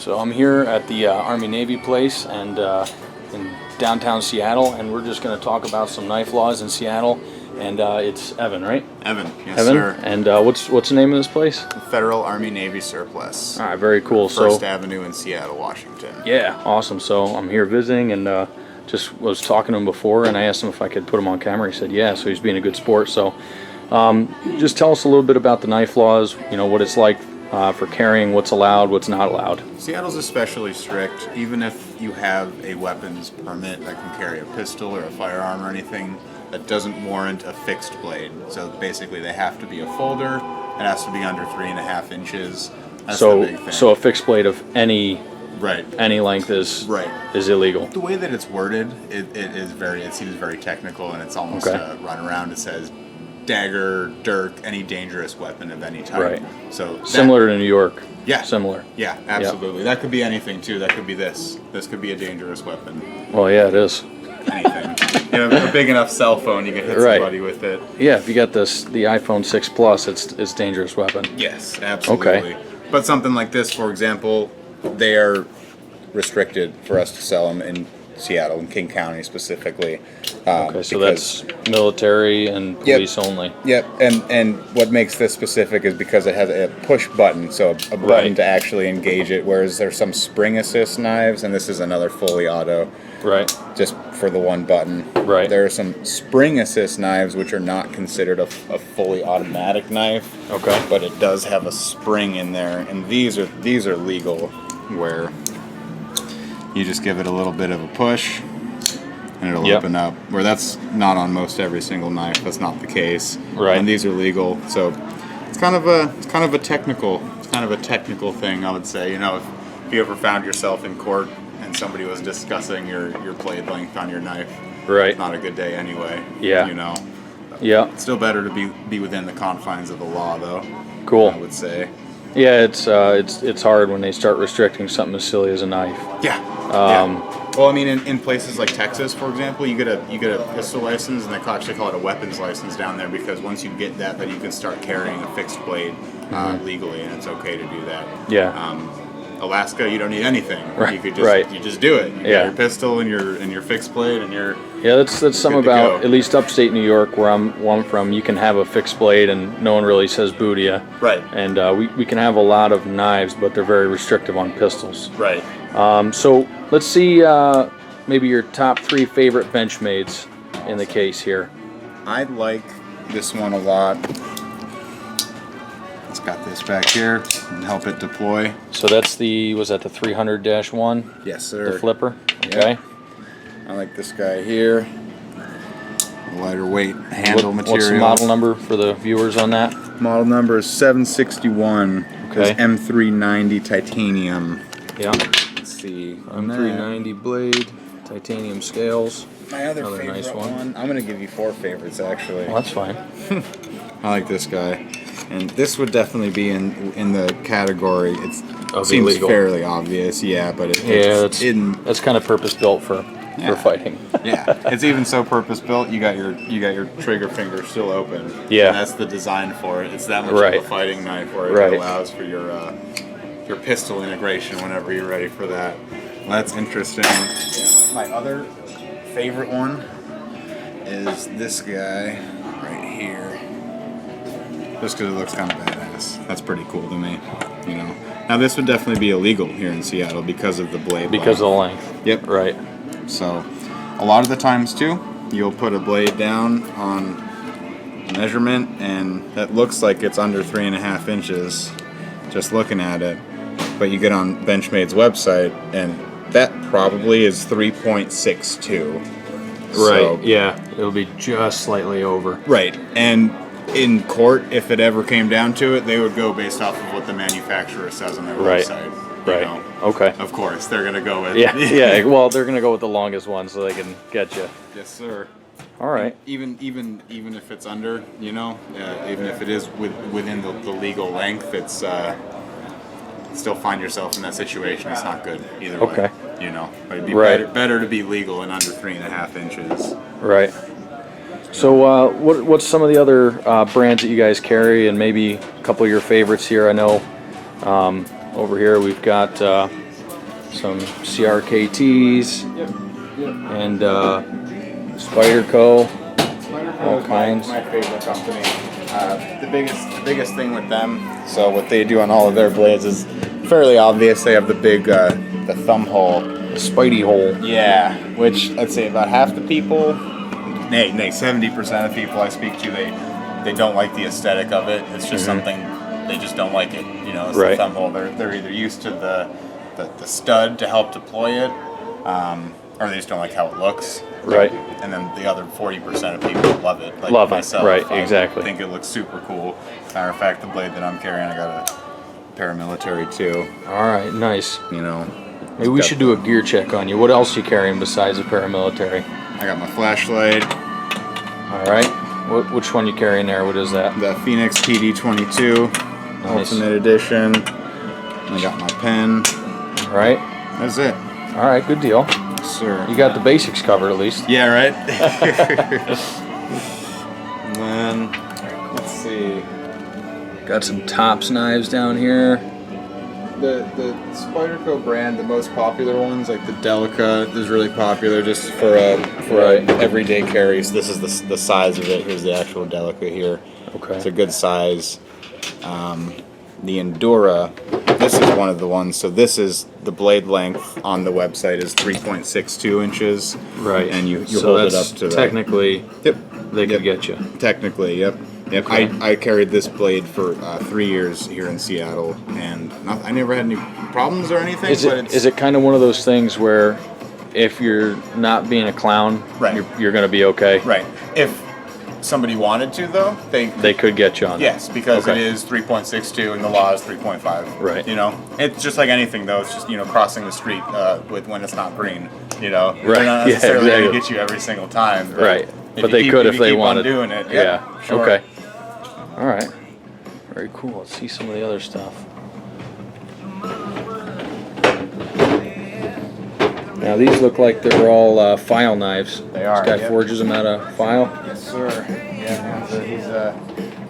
So I'm here at the Army-Navy place and in downtown Seattle, and we're just going to talk about some knife laws in Seattle. And it's Evan, right? Evan, yes, Evan? sir. And what's the name of this place? Federal Army-Navy Surplus. All right, very cool. First Avenue in Seattle, Washington. Yeah, awesome. So I'm here visiting, and just was talking to him before, and I asked him if I could put him on camera. He said yeah, so he's being a good sport. So just tell us a little bit about the knife laws, you know, what it's like for carrying, what's allowed, what's not allowed. Seattle's especially strict. Even if you have a weapons permit that can carry a pistol or a firearm or anything, that doesn't warrant a fixed blade. So basically they have to be a folder. It has to be under 3.5 inches. That's the big thing. So a fixed blade of any length is illegal. The way that it's worded, it seems very technical, and it's almost a run around. It says dagger, dirk, any dangerous weapon of any type. Right. So similar to New York. Yeah. Similar. Yeah, absolutely. Yep. That could be anything too. That could be this. This could be a dangerous weapon. Well, yeah, it is. Anything. You know, a big enough cell phone, you can hit somebody with it. Yeah, if you got the iPhone 6 Plus, it's a dangerous weapon. Yes, absolutely. Okay. But something like this, for example, they are restricted for us to sell them in Seattle, in King County specifically. Okay, so that's military and police only. Yep, and what makes this specific is because it has a push button, so a button to actually engage it, whereas there's some spring assist knives, and this is another fully auto. Right. Just for the one button. Right. There are some spring assist knives which are not considered a fully automatic knife. Okay. But it does have a spring in there, and these are legal, where you just give it a little bit of a push and it'll open up. Where that's not on most every single knife. That's not the case. Right. And these are legal, so it's kind of a technical thing, I would say. You know, if you ever found yourself in court and somebody was discussing your blade length on your knife, right, not a good day anyway. Yeah. You know. Yeah. It's still better to be within the confines of the law, though. Cool. I would say. Yeah, it's hard when they start restricting something as silly as a knife. Yeah. Well, I mean, in places like Texas, for example, you get a pistol license, and they actually call it a weapons license down there, because once you get that, then you can start carrying a fixed blade legally, and it's okay to do that. Yeah. Alaska, you don't need anything. Right. You could just you just do it. You got your pistol and your fixed blade, and you're that's something about at least upstate New York, where I'm from. You can have a fixed blade, and no one really says boo to you. Right. And we can have a lot of knives, but they're very restrictive on pistols. Right. So let's see maybe your top 3 favorite Benchmades in the case here. I like this one a lot. It's got this back here and help it deploy. So that's was that the 300-1? Yes, sir. The flipper. Okay. I like this guy here. Lighter weight handle material. What's the model number for the viewers on that? Model number is 761. Okay. It's M390 titanium. Yeah. Let's see. M390 blade, titanium scales. My other favorite nice one. I'm going to give you 4 favorites, actually. Well, that's fine. I like this guy. And this would definitely be in the category. It seems illegal. Fairly obvious, yeah, but that's kind of purpose built for fighting. Yeah, it's even so purpose built. You got your trigger finger still open. Yeah, and that's the design for it. It's that much of a fighting knife, where it allows for your pistol integration whenever you're ready for that. Well, that's interesting. My other favorite one is this guy right here. Just because it looks kind of badass. That's pretty cool to me, you know. Now this would definitely be illegal here in Seattle because of the blade Because of the length. Yep. Right. So, a lot of the times too, you'll put a blade down on measurement, and that looks like it's under 3.5 inches, just looking at it. But you get on Benchmade's website, and that probably is 3.62. Right. So, yeah. It'll be just slightly over. Right. And in court, if it ever came down to it, they would go based off of what the manufacturer says on their website. Right. You know? Okay. Of course, they're gonna go with yeah. Well, they're gonna go with the longest one so they can get you. Yes, sir. All right. Even if it's under, you know, even if it is within the legal length, it's still find yourself in that situation. It's not good either way. Okay. You know, it'd be better to be legal and under 3.5 inches. Right. So what's some of the other brands that you guys carry, and maybe a couple of your favorites here? I know over here we've got some CRKTs, Yep. and Spyderco. All kinds. My favorite company. The biggest thing with them. So what they do on all of their blades is fairly obvious. They have the big the thumb hole, The Spidey hole. yeah. Which let's say about half the people, nay 70% of people I speak to, they don't like the aesthetic of it. It's just something they just don't like it. You know, it's the thumb hole. They're either used to the stud to help deploy it, or they just don't like how it looks. Right. And then the other 40% of people love it. Like Love it, myself, right, I exactly. think it looks super cool. Matter of fact, the blade that I'm carrying, I got a paramilitary too. All right, nice. You know. Maybe we should do a gear check on you. What else you carrying besides the paramilitary? I got my flashlight. All right. Which one you carrying there? What is that? The Phoenix PD22 Nice. Ultimate Edition. I got my pen. All right. That's it. All right, good deal. Yes, sir. You got the basics covered at least. Yeah, right? And then, let's see. Got some Tops knives down here. The Spyderco brand, the most popular ones, like the Delica, is really popular just for a everyday carry. So this is the size of it. Here's the actual Delica here. Okay. It's a good size. The Endura, this is one of the ones. So this is the blade length on the website is 3.62 inches. Right. And you so hold it that's up to technically, Yep. they could get you. Technically, yep. Yep. Okay. I carried this blade for 3 years here in Seattle, and I never had any problems or anything. Is it kind of one of those things where if you're not being a clown, Right. you're going to be okay? Right. If somebody wanted to, though, They could get you on that. yes, because Okay. it is 3.62 and the law is 3.5. Right. You know, it's just like anything, though. It's just crossing the street with when it's not green. You know, Right. They're not Yeah, necessarily going exactly. to get you every single time. Right. If But you they keep- could if if you they keep on wanted. doing it. Yeah. Sure. Okay. All right. Very cool. Let's see some of the other stuff. Now these look like they're all file knives. They are, This guy yep. forges them out of file. Yes, sir. Yeah, he's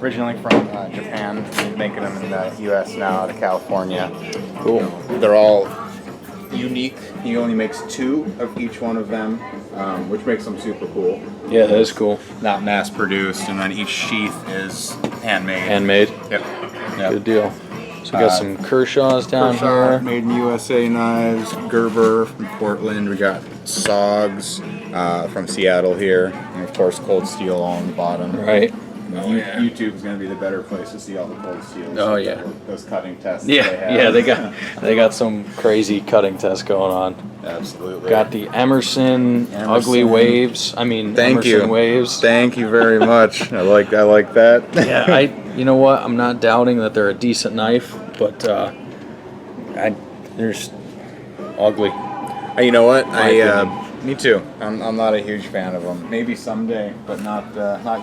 originally from Japan. He's making them in the U.S. now, out of California. Cool. They're all unique. He only makes 2 of each one of them, which makes them super cool. Yeah, that is cool. Not mass produced, and then each sheath is handmade. Handmade. Yep. Good deal. So we got some Kershaws down Kershaw, here. made in USA knives. Gerber from Portland. We got Sogs from Seattle here, and of course Cold Steel all on the bottom. Right. YouTube's going to be the better place to see all the Cold Steels. Oh, yeah. Those cutting tests. Yeah, they have. yeah, they got some crazy cutting tests going on. Absolutely. Got the Emerson Ugly Waves. Emerson Waves. Thank you very much. I like that. Yeah, you know what? I'm not doubting that they're a decent knife, but they're just ugly. You know what? opinion. Me too. I'm not a huge fan of them. Maybe someday, but not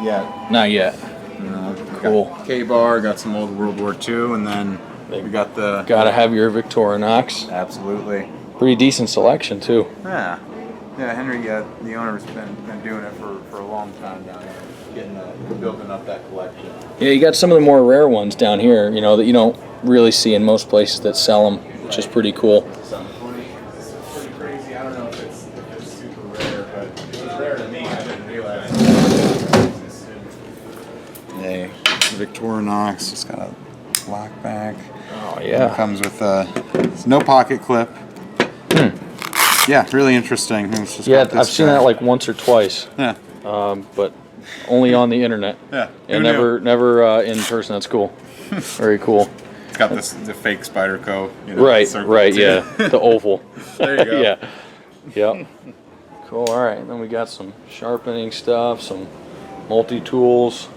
yet. Not yet. Cool. Got K-bar, got some old World War II, and then we got the. Gotta have your Victorinox. Absolutely. Pretty decent selection too. Yeah. Yeah, Henry, the owner's been doing it for a long time down here, building up that collection. Yeah, you got some of the more rare ones down here, that you don't really see in most places that sell them, which is pretty cool. Something funny. It's pretty crazy. I don't know if it's super rare, but it was rare to me. I didn't realize it existed. Yeah, Victorinox. It's got a lock back. Oh It yeah. comes with it's no pocket clip. Yeah, really interesting. It's just Yeah, got this I've seen guy. that like once or twice, Yeah. but only on the internet. Yeah. And Who knew? never in person. That's cool. Very cool. It's got the fake Spyderco. Right, circle right, too. yeah. The oval. There you go. Yeah. Yep. Cool. All right. Then we got some sharpening stuff, some multi-tools.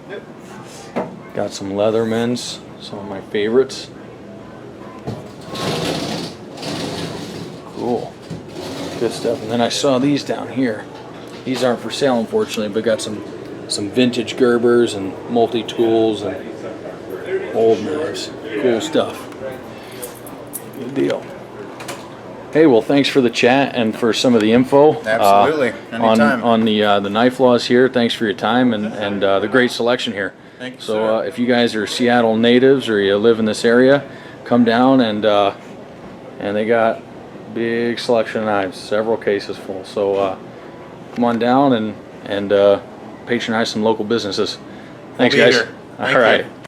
Got some Leathermans, some of my favorites. Cool. Good stuff. And then I saw these down here. These aren't for sale, unfortunately, but got some vintage Gerbers and multi-tools and old knives. Cool stuff. Good deal. Hey, well, thanks for the chat and for some of the info. Absolutely. Anytime. On the knife laws here. Thanks for your time and the great selection here. Thank you, So sir. if you guys are Seattle natives or you live in this area, come down and they got Big selection of knives, several cases full. So come on down and patronize some local businesses. Thanks, guys. All right.